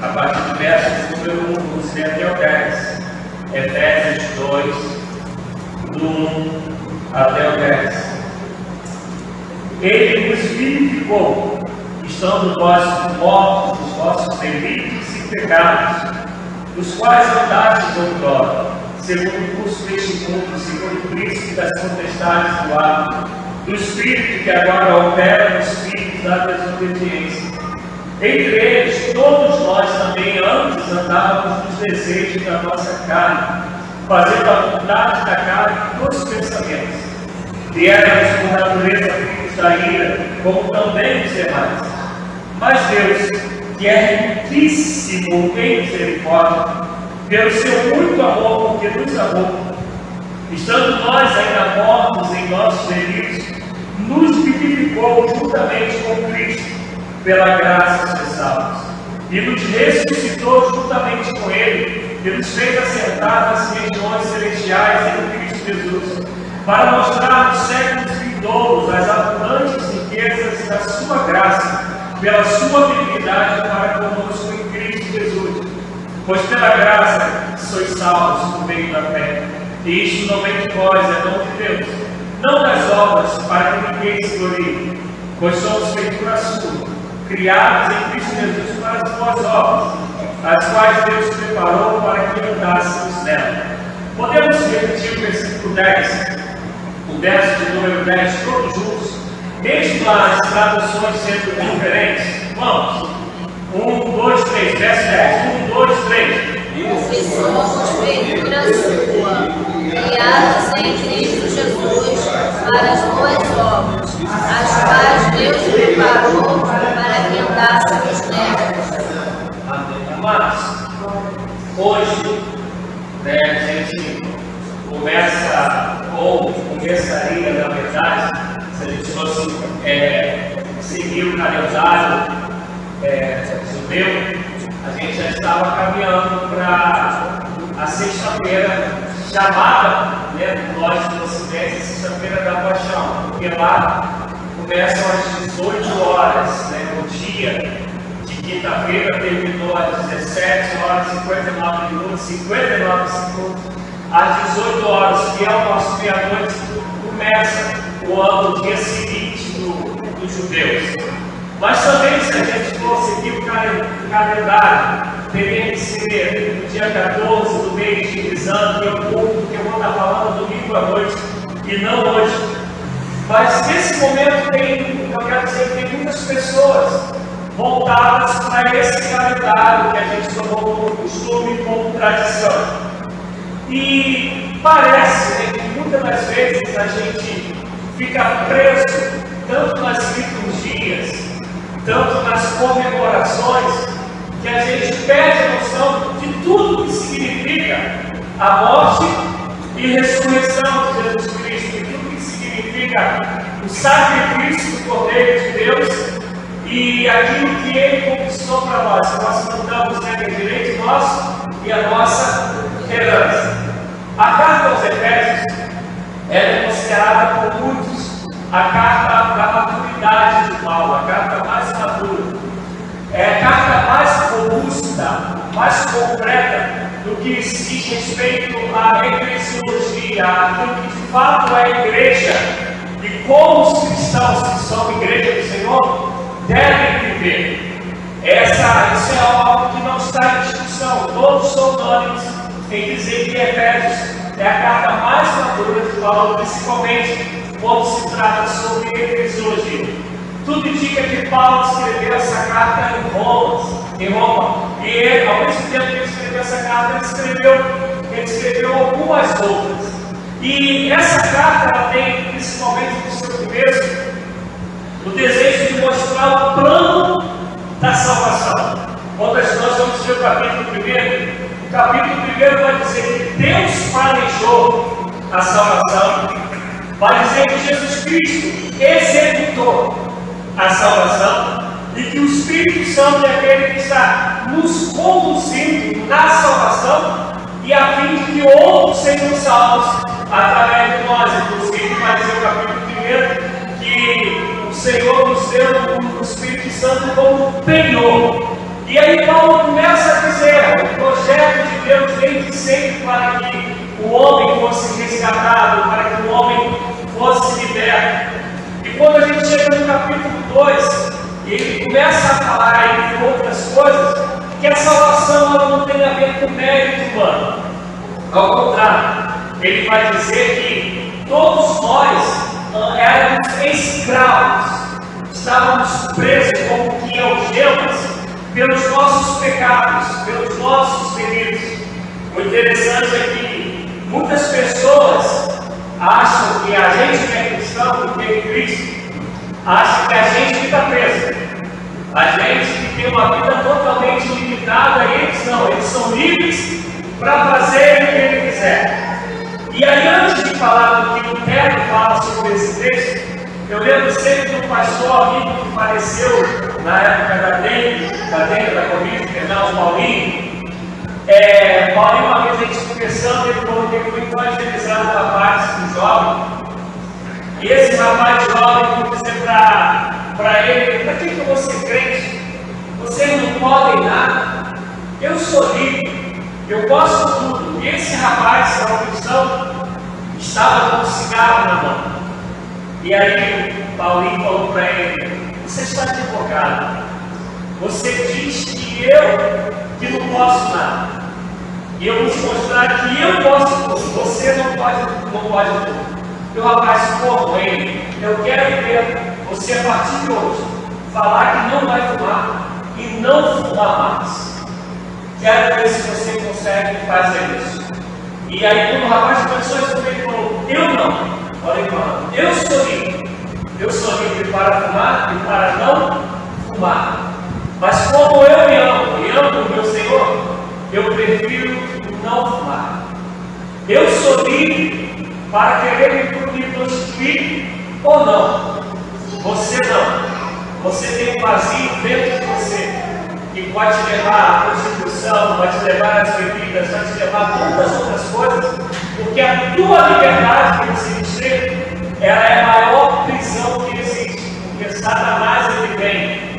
a partir do verso número 1, vamos ler até o 10. Efésios 2, do 1 até o 10. Ele nos vivificou, estando vós mortos dos vossos delitos e pecados, dos quais andastes outrora, segundo o curso deste mundo, segundo o príncipe das potestades do ar, do espírito que agora opera nos filhos da desobediência. Entre eles, todos nós também antes andávamos nos desejos da nossa carne, fazendo a vontade da carne e dos pensamentos. E éramos por natureza filhos da ira, como também os demais. Mas Deus, que é riquíssimo em misericórdia, pelo seu muito amor, porque nos amou, estando nós ainda mortos em nossos delitos, nos vivificou juntamente com Cristo, pela graça sois salvos, e nos ressuscitou juntamente com Ele, e nos fez assentar nas regiões celestiais em Cristo Jesus, para mostrar nos séculos vindouros as abundantes riquezas da sua graça, pela sua benignidade para conosco em Cristo Jesus. Pois pela graça sois salvos por meio da fé, e isto não vem de vós, é dom de Deus, não das obras, para que ninguém se glorie, pois somos feitura sua, criados em Cristo Jesus para as boas obras, as quais Deus preparou para que andássemos nela. Podemos repetir o versículo 10, o verso de número 10, todos juntos, mesmo as traduções sendo diferentes. Vamos! 1, 2, 3, verso 10. 1, 2, 3. E somos feitura sua, criados em Cristo Jesus para as boas obras, as quais Deus preparou para que andássemos nelas. Mas, hoje, a gente começa, ou começaria, na verdade, se a gente fosse seguir o calendário judeu, a gente já estava caminhando para a sexta-feira chamada, nós do Ocidente, sexta-feira da Paixão, porque lá começam às 18 horas, no dia de quinta-feira, terminou às 17 horas e 59 minutos, 59 segundos, às 18 horas, que é o nosso meia-noite, começa o ano, dia seguinte dos judeus. Mas também, se a gente for seguir o calendário, teria que ser no dia 14 do mês de Nisan, que é o culto que eu vou estar falando domingo à noite, e não hoje. Mas nesse momento eu quero dizer que tem muitas pessoas voltadas para esse calendário que a gente tomou como costume, como tradição. E parece que muitas das vezes a gente fica preso tanto nas liturgias, tanto nas comemorações, que a gente perde a noção de tudo que significa a morte e ressurreição de Jesus Cristo, de tudo que significa o sacrifício do Cordeiro de Deus e aquilo que Ele conquistou para nós, que nós cantamos, que é direito nosso e a nossa herança. A carta aos Efésios é considerada por muitos a carta da maturidade de Paulo, a carta mais madura. É a carta mais robusta, mais completa do que diz respeito à eclesiologia, aquilo que de fato é a igreja e como os cristãos que são igreja do Senhor devem viver. Isso é algo que não está em discussão. Todos são unânimes em dizer que Efésios é a carta mais madura de Paulo, principalmente quando se trata sobre eclesiologia. Tudo indica que Paulo escreveu essa carta em Roma. E ele, ao mesmo tempo que ele escreveu essa carta, ele escreveu algumas outras. E essa carta ela tem, principalmente no seu começo, o desejo de mostrar o plano da salvação. Quando nós vamos ver o capítulo 1, o capítulo 1 vai dizer que Deus planejou a salvação, vai dizer que Jesus Cristo executou a salvação e que o Espírito Santo é aquele que está nos conduzindo na salvação e a fim de que outros sejam salvos através de nós. Inclusive, vai dizer o capítulo 1 que o Senhor nos deu o Espírito Santo como penhor. E aí Paulo começa a dizer: o projeto de Deus desde sempre para que o homem fosse resgatado, para que o homem fosse liberto. E quando a gente chega no capítulo 2, ele começa a falar, entre outras coisas, que a salvação ela não tem a ver com mérito humano. Ao contrário, ele vai dizer que todos nós éramos escravos, estávamos presos como que algemas pelos nossos pecados, pelos nossos delitos. O interessante é que muitas pessoas acham que a gente que é cristão, que tem Cristo, acha que a gente fica preso. A gente que tem uma vida totalmente limitada, eles não, eles são livres para fazer o que ele quiser. E aí, antes de falar do que o Lutero fala sobre esse texto, eu lembro sempre de um pastor amigo que faleceu na época da dengue, da Covid, o Paulinho. Paulinho, uma vez a gente conversando, ele falou que ele foi evangelizar um rapaz, um jovem. E esse rapaz jovem foi dizer para ele: para que eu vou ser crente? Vocês não podem nada. Eu sou livre, eu posso tudo. E esse rapaz, que é um cristão, estava com um cigarro na mão. E aí Paulinho falou para ele: você está equivocado. Você diz que eu que não posso nada. E eu vou te mostrar que eu posso tudo. Você não pode tudo. E o rapaz ficou com ele: eu quero ver você a partir de hoje falar que não vai fumar e não fumar mais. Quero ver se você consegue fazer isso. E aí quando o rapaz começou a estudar, ele falou: eu não. Olha aí, falando, eu sou livre. Eu sou livre para fumar e para não fumar. Mas como eu me amo e amo o meu Senhor, eu prefiro não fumar. Eu sou livre para querer me prostituir ou não. Você não. Você tem um vazio dentro de você que pode te levar à prostituição, vai te levar às bebidas, vai te levar a tantas outras coisas, porque a tua liberdade que você diz, ela é a maior prisão que existe, porque Satanás ele vem.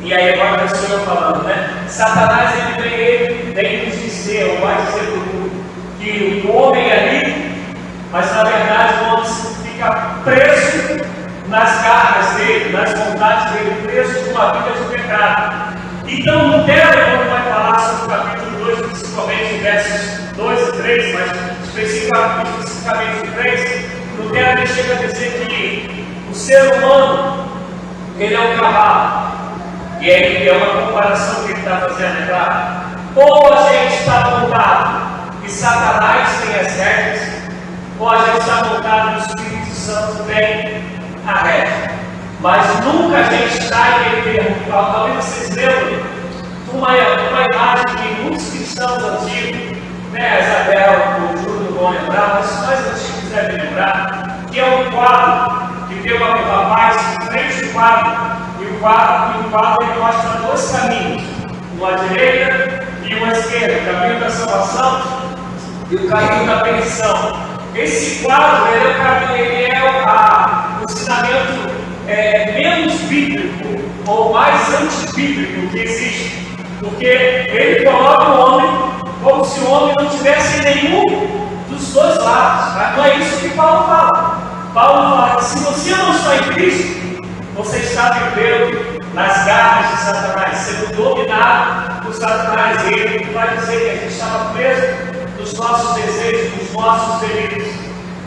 E aí agora estou eu falando, né? Satanás ele vem nos dizer, ou vai dizer para o mundo, que o homem é livre, mas na verdade o homem fica preso nas garras dele, nas vontades dele, preso de uma vida de pecado. Então Lutero, quando vai falar sobre o capítulo 2, principalmente versos 2 e 3, mas especificamente 3, Lutero ele chega a dizer que o ser humano ele é um cavalo. E aí é uma comparação que ele está fazendo, é claro. Ou a gente está montado e Satanás tem as regras, ou a gente está montado e o Espírito Santo tem a regra. Mas nunca a gente está em meio termo. Talvez vocês lembram de uma imagem que muitos cristãos antigos, né, Isabel, o Júlio não vão lembrar, mas os mais antigos devem lembrar, que é um quadro que tem um rapaz em frente ao quadro. E o quadro ele mostra dois caminhos, uma direita e uma esquerda, o caminho da salvação e o caminho da perdição. Esse quadro ele é o ensinamento menos bíblico ou mais antibíblico que existe, porque ele coloca o homem como se o homem não tivesse nenhum dos dois lados. Mas não é isso que Paulo fala. Paulo fala que se você não está em Cristo, você está vivendo nas garras de Satanás, sendo dominado por Satanás. E ele vai dizer que a gente estava preso nos nossos desejos, nos nossos delitos.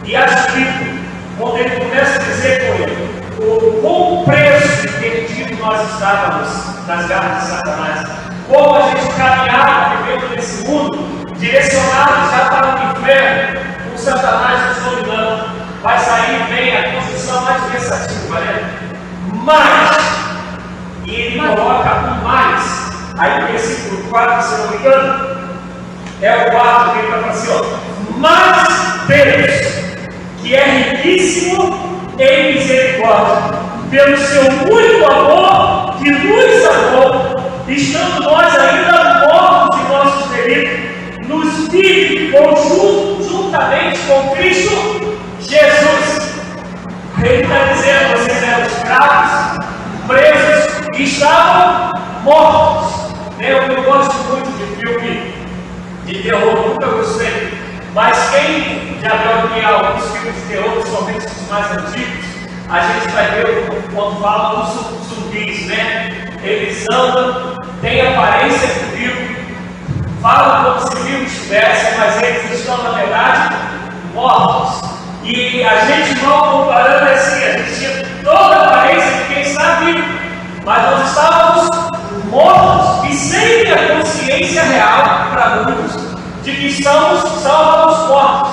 E aflito, quando ele começa a dizer com ele o quão preso e perdido nós estávamos nas garras de Satanás, como a gente caminhava vivendo nesse mundo, direcionado já para o inferno, com Satanás nos dominando. Vai sair bem a posição mais versativa, né? Mas, e ele coloca um mais, aí no versículo 4, se não me engano, é o 4 que ele está falando assim, ó: mas Deus, que é riquíssimo em misericórdia, pelo seu único amor que nos amou, estando nós ainda mortos em nossos delitos, nos vive juntamente com Cristo Jesus. Ele está dizendo: vocês eram escravos, presos e estavam mortos. Eu gosto muito de filme de terror, nunca gostei. Mas quem já viu alguns filmes de terror, principalmente os mais antigos, a gente vai ver quando fala dos zumbis, né? Eles andam, têm aparência de vivo, falam como se vivos estivessem, mas eles estão, na verdade, mortos. E a gente, mal comparando assim, a gente tinha toda a aparência de quem está vivo, mas nós estávamos mortos e sem a consciência real, para muitos, de que estávamos mortos.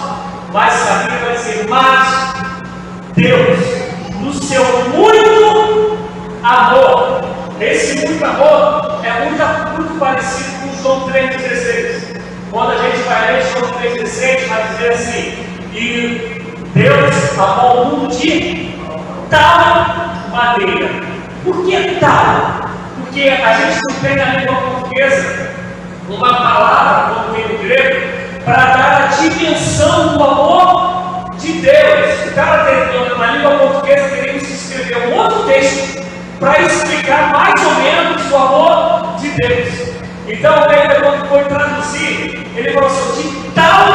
Mas a Bíblia vai dizer, mas Deus, no seu muito amor, esse muito amor é muito parecido com João 3,16. Quando a gente vai ler João 3,16, vai dizer assim, e Deus amou o mundo de tal maneira. Por que tal? Porque a gente não tem na língua portuguesa uma palavra, como tem no grego, para dar a dimensão do amor de Deus. O cara tem, na língua portuguesa, teríamos que escrever um outro texto para explicar mais ou menos o amor de Deus. Então, quando foi traduzir, ele falou assim, de tal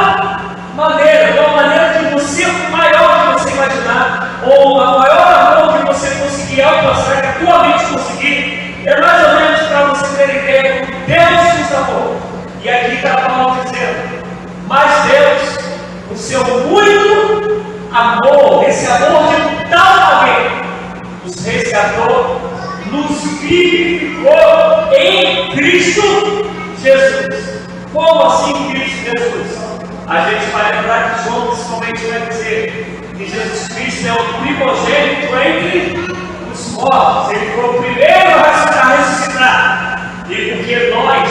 maneira, de uma maneira que você maior que você imaginar, ou a maior amor que você conseguir alcançar, que a tua mente conseguir, é mais ou menos para você ter ideia de Deus nos amou. E aqui está Paulo dizendo, mas Deus, o seu muito amor, esse amor de tal maneira, nos resgatou, nos vivificou em Cristo Jesus. Como assim Cristo Jesus? A gente vai lembrar que João principalmente vai dizer que Jesus Cristo é o primogênito entre os mortos. Ele foi o primeiro a ressuscitar. E porque nós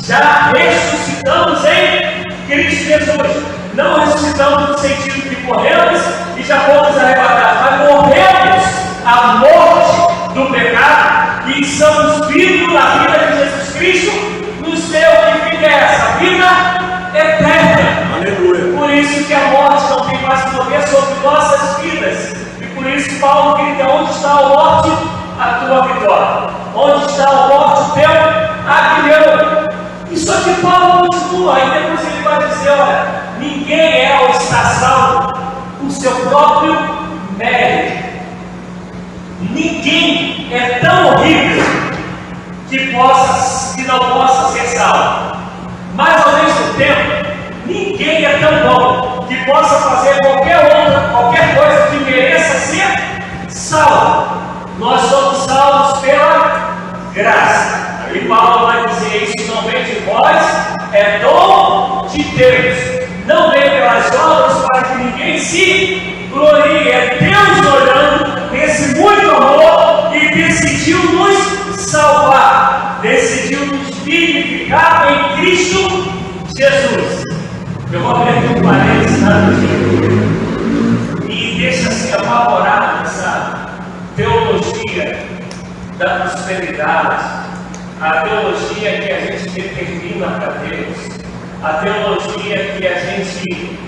já ressuscitamos em Cristo Jesus. Não ressuscitamos no sentido que morremos e já fomos arrebatados, mas morremos a morte do pecado e somos vivos na vida de Jesus Cristo, nos deu que vida é essa? Vida eterna. Aleluia. Por isso que a morte não tem mais poder sobre nossas vidas. E por isso Paulo grita, onde está a morte? A tua vitória. Onde está a morte? O teu aguilhão. E só que Paulo continua, aí depois ele vai dizer, olha, ninguém é ou está salvo por seu próprio mérito. Ninguém é tão horrível que não possa ser salvo. Mas ao mesmo tempo, ninguém é tão bom que possa fazer qualquer coisa que mereça ser salvo. Nós somos salvos pela graça. E Paulo vai dizer, isso não vem de vós, é dom de Deus. Não vem pelas obras para que ninguém se glorie. É Deus olhando nesse muito amor e decidiu nos salvar. Decidiu nos vivificar em Cristo Jesus. Eu vou abrir aqui um parênteses e deixa-se apavorado nessa teologia da prosperidade. A teologia que a gente determina para Deus, a teologia que a gente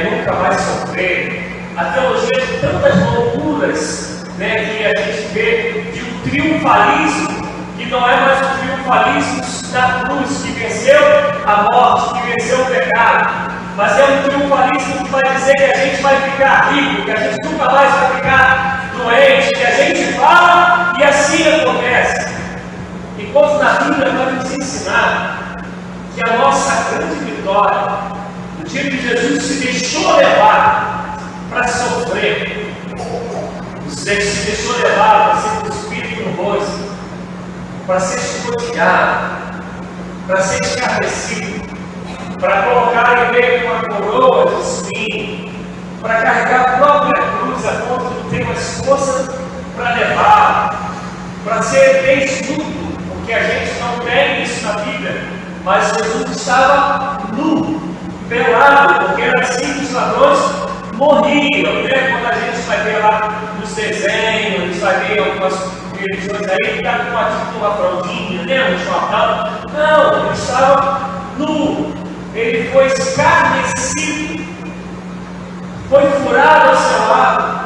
nunca vai sofrer, a teologia de tantas loucuras, né, que a gente vê de um triunfalismo, que não é mais o triunfalismo da cruz, que venceu a morte, que venceu o pecado, mas é um triunfalismo que vai dizer que a gente vai ficar rico, que a gente nunca mais vai ficar doente, que a gente fala e assim acontece. Enquanto na Bíblia vai nos ensinar que a nossa grande vitória, no dia que Jesus se deixou levar para sofrer, se deixou levar para ser cuspido no rosto, para ser escoteado, para ser escarnecido, para colocar em meio uma coroa de espinho, para carregar a própria cruz a ponto de ter mais força para levar, para ser desnudo. Que a gente não tem isso na Bíblia, mas Jesus estava nu, pelado, porque era assim que os ladrões morriam, né? Quando a gente vai ver lá nos desenhos, a gente vai ver algumas religiões aí, que está com uma fraldinha, né? Um chapéu. Não, ele estava nu, ele foi escarnecido, foi furado ao seu lado,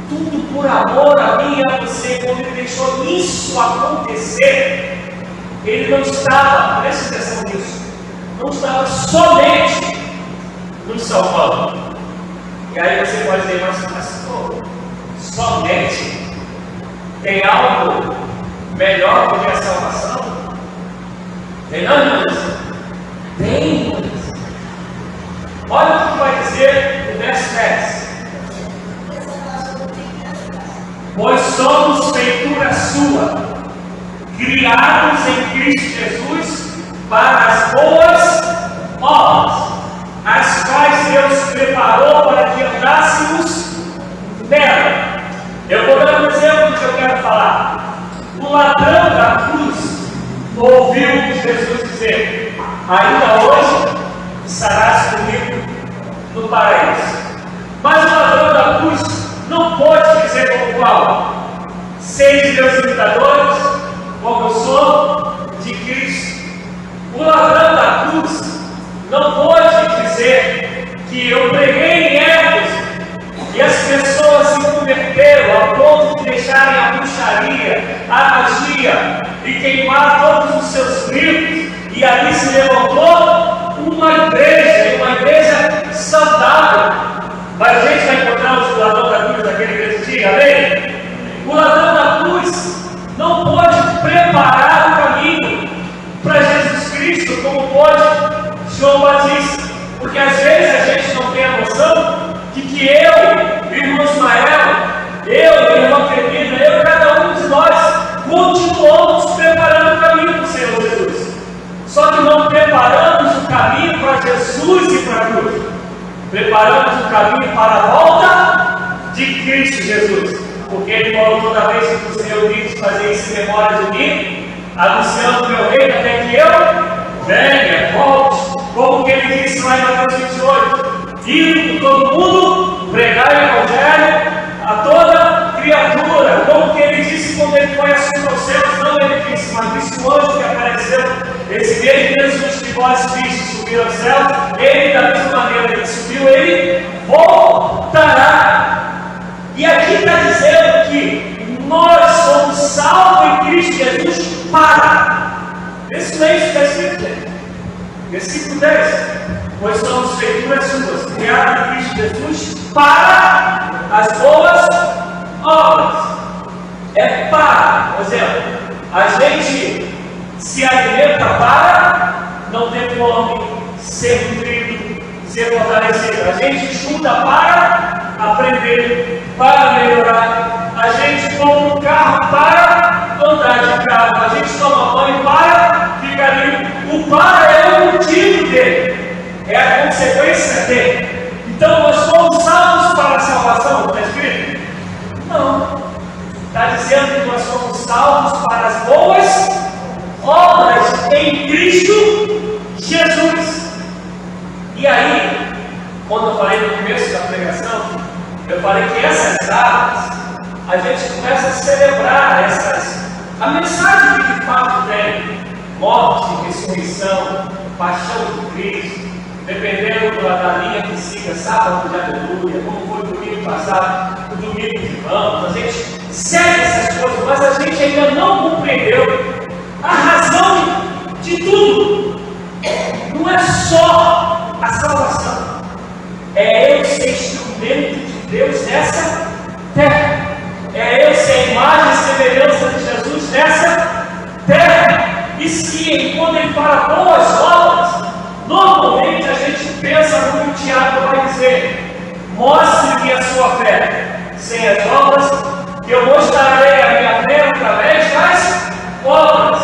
tudo por amor a mim e a você. Quando ele deixou isso acontecer, ele não estava, preste atenção nisso, não estava somente nos salvando. E aí você pode dizer, mas pô, somente tem algo melhor do que a salvação? Tem não, irmãos? Tem, irmãos. Olha o que vai dizer o verso 10. Pois somos feitura sua, criados em Cristo Jesus para as boas obras, as quais Deus preparou para que andássemos nela. Eu vou dar um exemplo do que eu quero falar. O ladrão da cruz ouviu Jesus dizer: ainda hoje estarás comigo no paraíso. Mas o ladrão da cruz não pode dizer como qual: sede meus imitadores, como eu sou de Cristo. O ladrão da cruz não pode dizer que eu preguei em Éfeso e as pessoas se converteram a ponto de deixarem a bruxaria, a magia e queimar todos os seus livros, e ali se levantou uma igreja saudável. Mas a gente vai encontrar o ladrão da cruz daquele grande dia, amém? O ladrão da cruz não pode preparar o caminho para Jesus Cristo como pode João Batista, porque às vezes a gente não tem a noção de que eu, o irmão Ismael, eu, minha irmã Firmina, cada um de nós continuamos preparando o caminho para o Senhor Jesus. Só que não preparamos o caminho para Jesus e para a cruz. Preparamos o caminho para a volta de Cristo Jesus. Porque Ele falou: toda vez que o Senhor diz fazer isso em memória de mim, anunciando o meu reino até que eu venha, volte. Como que Ele disse lá em Mateus 28: ir por todo mundo, pregar o Evangelho a toda criatura. Como que Ele disse quando Ele foi assunto aos céus? Não Ele disse, mas disse o anjo que apareceu: esse mesmo Jesus que vós vistes subir ao céu, Ele, da mesma maneira que subiu, Ele voltará. E aqui está dizendo que nós somos salvos em Cristo Jesus para. Esse texto está escrito, gente. Versículo 10. Pois somos feituras suas, criados em Cristo Jesus para as boas obras. É para, por exemplo, a gente se alimenta para não ter fome, ser nutrido, ser fortalecido. A gente estuda para aprender, para melhorar. A gente compra um carro para andar de carro. A gente toma banho para ficar limpo. O para é o motivo dele, é a consequência dele. Então nós somos salvos para a salvação, está escrito? Não. Está dizendo que nós somos salvos para as boas obras em Cristo Jesus. E aí, quando eu falei no começo da pregação, eu falei que essas datas a gente começa a celebrar a mensagem que de fato tem: morte, ressurreição, paixão de Cristo, dependendo da linha que siga, sábado de aleluia, como foi o domingo passado, o domingo de ramos. A gente segue essas coisas, mas a gente ainda não compreendeu a razão de tudo. Não é só a salvação, é eu ser instrumento de Deus nessa terra, é eu ser a imagem e semelhança de Jesus nessa terra. E se quando Ele fala boas obras, normalmente a gente pensa no que o Tiago vai dizer: mostre-me a sua fé. Sem as obras, eu mostrarei a minha fé através das obras.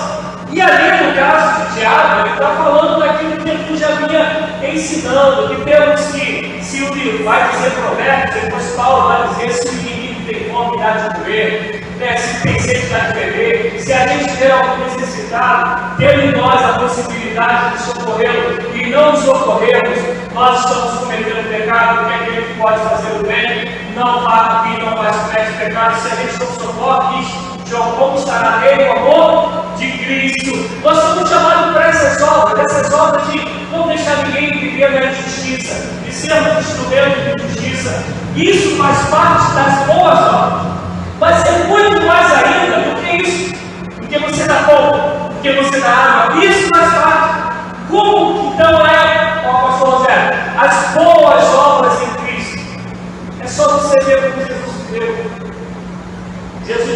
E ali no caso de Tiago, ele está falando daquilo que Jesus já vinha ensinando, que temos que, se o vai dizer Provérbios, depois Paulo vai dizer: se o inimigo tem fome, dá de comer, se tem sede, dá de beber. Se a gente ter algum necessitado, tendo em nós a possibilidade de socorrê-lo e não socorrermos, nós estamos cometendo pecado, porque aquele que pode fazer o bem não faz pecado. Se a gente não socorre isso, como estará nele o amor de Cristo? Nós somos chamados para essas obras de não deixar ninguém viver na injustiça, de sermos instrumentos de justiça. Isso faz parte das boas obras, mas é muito mais ainda do que isso. Porque você dá pão, porque você dá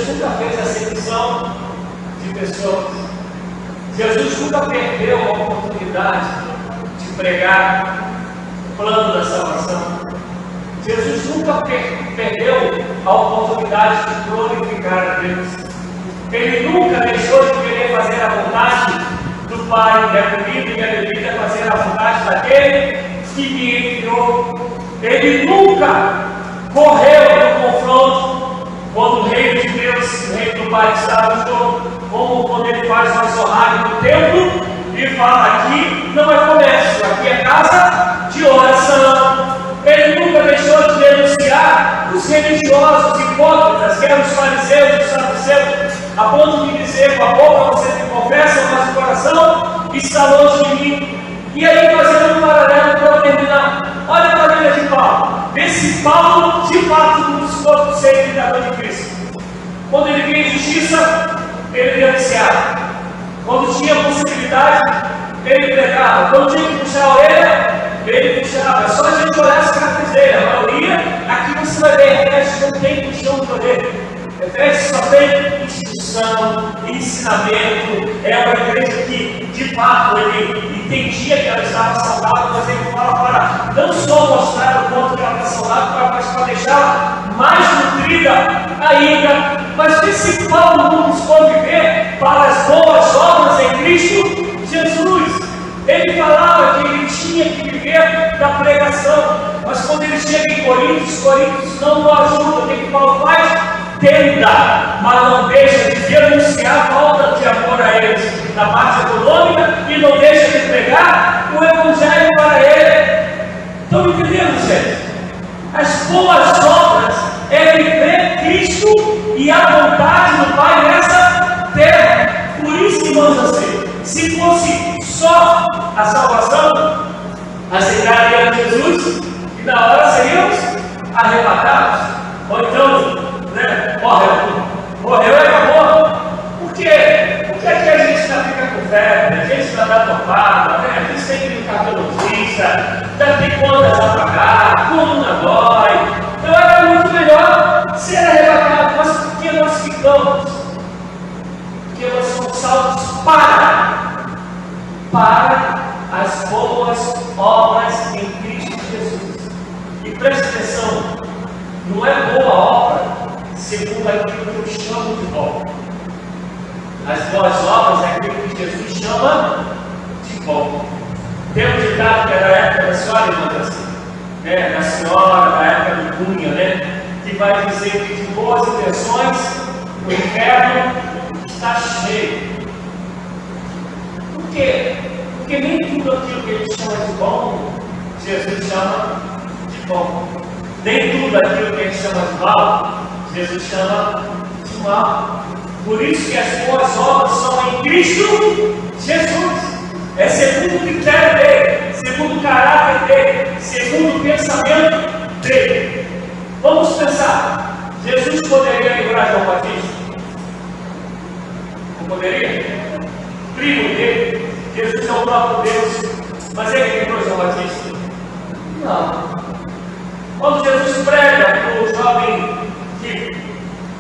Jesus nunca fez acepção de pessoas. Jesus nunca perdeu a oportunidade de pregar o plano da salvação. Jesus nunca perdeu a oportunidade de glorificar a Deus. Ele nunca deixou de querer fazer a vontade do Pai, e a comida e a bebida fazer a vontade daquele que me enviou. Ele nunca correu no confronto quando o reino de Deus, o reino do Pai estava no jogo, como quando ele faz uma zorrada no templo e fala: aqui não é comércio, aqui é casa de oração. Ele nunca deixou de denunciar os religiosos hipócritas, que eram os fariseus e os saduceus, a ponto de dizer: com a boca você me confessa, mas o coração está longe de mim. E aí, fazendo um paralelo para terminar, olha para a vida de Paulo. Esse Paulo, de fato, não buscou ser imitador de Cristo. Quando ele via injustiça, ele denunciava. Quando tinha possibilidade, ele pregava. Quando tinha que puxar a orelha, ele puxava. É só a gente olhar as cartas dele. A maioria, aqui você vai ver, Efésios não tem puxão de orelha. Efésios só tem instrução, ensinamento. É uma igreja que, de fato, ele entendia que ela estava saudável, mas ele fala para não só mostrar o quanto ela está saudável, mas para deixá-la mais nutrida ainda. Mas esse Paulo não buscou viver para as boas obras em Cristo Jesus. Ele falava que ele tinha que viver da pregação, mas quando ele chega em Coríntios não o ajudam. O que Paulo faz? Tenta, mas não deixa de denunciar a falta de amor a eles na parte econômica e não deixa de pregar o evangelho para ele. Estão entendendo, gente? As boas obras é viver Cristo e a vontade do Pai nessa terra. Por isso, irmãos, assim, se fosse só a salvação, aceitaríamos Jesus e na hora seríamos arrebatados. Ou então, né? Morreu e acabou. Por quê? Porque aqui a gente já fica com febre, a gente já dá topada, né? A gente tem que ir no cardiologista, já tem contas a pagar, coluna dói. Então era muito melhor ser arrebatado. Mas por que nós ficamos? Porque nós somos salvos para as boas obras em Cristo Jesus. E preste atenção, não é boa obra segundo aquilo que eu chamo de obra. As boas obras é aquilo que Jesus chama de bom. Tem um ditado que é da época da senhora, irmã, assim, né? Da senhora, da época do Cunha, né? Que vai dizer que de boas intenções o inferno está cheio. Por quê? Porque nem tudo aquilo que ele chama de bom, Jesus chama de bom. Nem tudo aquilo que ele chama de mal, Jesus chama de mal. Por isso que as boas obras são em Cristo Jesus. É segundo o critério dele, segundo o caráter dele, segundo o pensamento dele. Vamos pensar, Jesus poderia livrar João Batista? Não poderia? Primo dele, Jesus é o próprio Deus, mas ele livrou João Batista? Não. Quando Jesus prega para o jovem rico,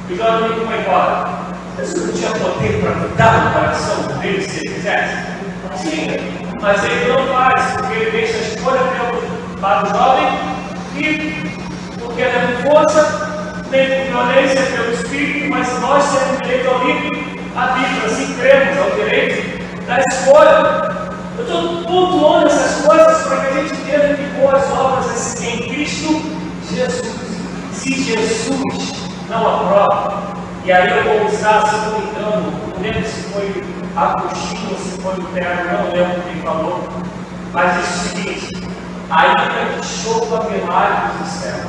o jovem rico vai embora, Jesus não tinha poder para mudar o coração dele se ele quisesse? Tinha, mas ele não faz, porque ele deixa a escolha para o jovem rico, porque não é por força, nem por violência, pelo Espírito, mas nós temos direito ao livre arbítrio, assim cremos ao direito da escolha. Eu estou pontuando essas coisas para que a gente entenda que boas obras é em Cristo Jesus. Se Jesus não aprova, e aí eu vou usar, se não me engano, não lembro se foi Agostinho ou se foi Lutero, não lembro quem falou, mas diz o seguinte: ainda que chova milagres do céu,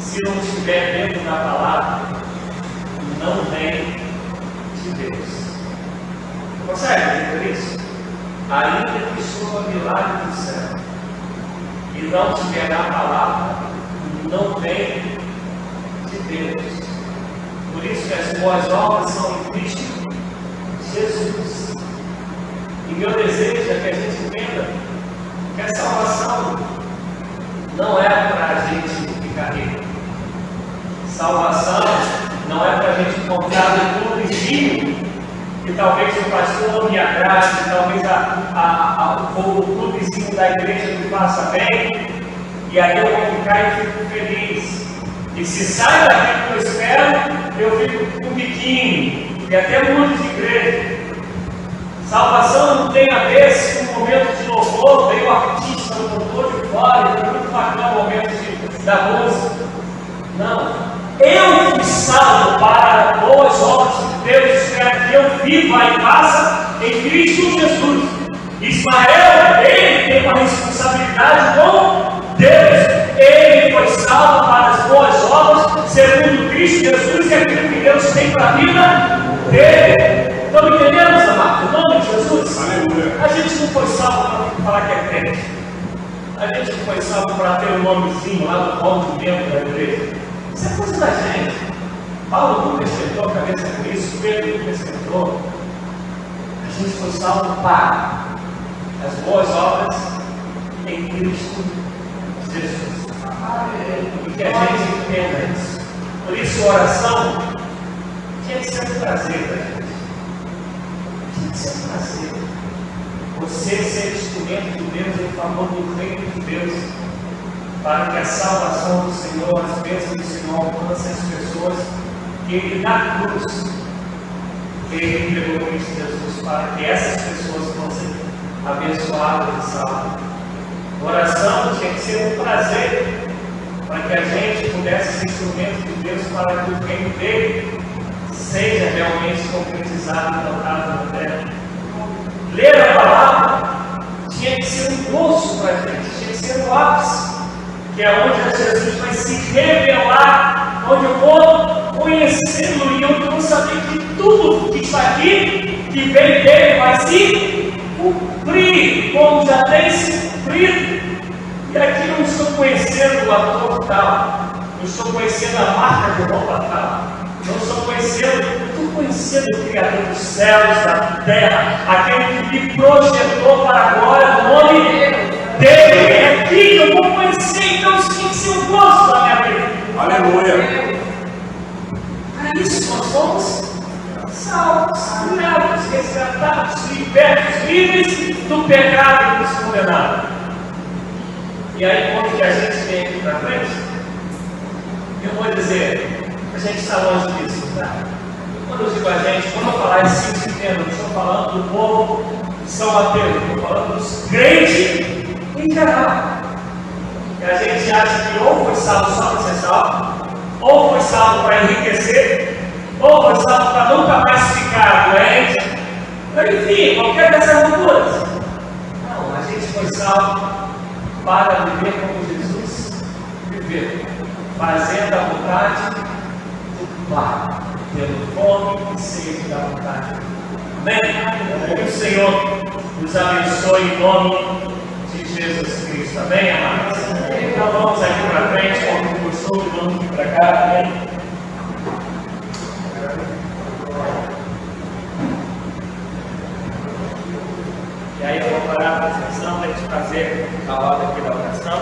se não estiver dentro da palavra, não vem de Deus. Consegue entender isso? Ainda que chova milagre do céu e não tiver na palavra, não vem de Deus. Por isso que as boas obras são em Cristo Jesus. E meu desejo é que a gente entenda que a salvação não é para a gente ficar rico. Salvação não é para a gente encontrar um clubezinho que talvez o pastor me agrade, talvez o clubezinho da igreja me faça bem, e aí eu vou ficar e fico feliz. E se sai daquilo que eu espero, eu fico com um biquinho, e até muitos de igreja. Salvação não tem a ver com um momento de louvor, veio o artista, o cantor de fora, foi muito bacana o momento da música. Não. Eu fui salvo para boas obras que Deus espera que eu viva e faça em Cristo Jesus. Ismael, ele tem uma responsabilidade com Deus. Ele foi salvo para as boas obras, segundo Cristo Jesus, e aquilo que Deus tem para a vida dele. Estão me entendendo, amados? Em nome de Jesus? Aleluia. A gente não foi salvo para falar que é crente. A gente não foi salvo para ter um nomezinho lá no hall de membro da igreja. Isso é coisa da gente. Paulo nunca esquentou a cabeça com isso, Pedro nunca esquentou. A gente foi salvo para as boas obras em Cristo Jesus. E que a gente entenda isso. Por isso, a oração tinha que ser um prazer para a gente. Tinha que ser um prazer. Você ser instrumento de Deus em favor do reino de Deus, para que a salvação do Senhor, as bênçãos do Senhor alcancem as pessoas que Ele na cruz, Ele entregou Cristo Jesus, para que essas pessoas fossem abençoadas e salvas. A oração tinha que ser um prazer, para que a gente pudesse ser instrumento de Deus para que o reino dele seja realmente concretizado e plantado na terra. Ler a palavra tinha que ser um gosto para a gente, tinha que ser um ápice, que é onde Jesus vai se revelar, onde eu vou conhecê-lo e onde eu vou saber que tudo que está aqui, que vem dele, vai se cumprir, como já tem se cumprido. E aqui eu não estou conhecendo o ator tal, não estou conhecendo a marca de roupa tal, não estou conhecendo o Criador dos céus, da terra, aquele que me projetou para a glória do nome dele. É aqui que eu vou conhecer, então isso tem que ser um gosto da minha vida. Aleluia! Para isso nós somos salvos, curados, resgatados, libertos, livres do pecado e dos condenados. E aí, quando que a gente vem aqui para frente, eu vou dizer, a gente está longe disso, tá? Quando eu digo a gente, quando eu falar esse 5 não estou falando do povo de São Mateus, estou falando dos crentes em geral. Que a gente acha que ou foi salvo só para ser salvo, ou foi salvo para enriquecer, ou foi salvo para nunca mais ficar doente, enfim, qualquer dessas loucuras. Não, a gente foi salvo para viver como Jesus viveu, fazendo a vontade do Pai, tendo fome e sede da vontade. Amém? Que o Senhor nos abençoe em nome de Jesus Cristo. Amém, amados? Então vamos aqui para frente, como o costume, vamos aqui para cá. Amém? E aí eu vou parar a transmissão para a gente fazer a ordem aqui da oração.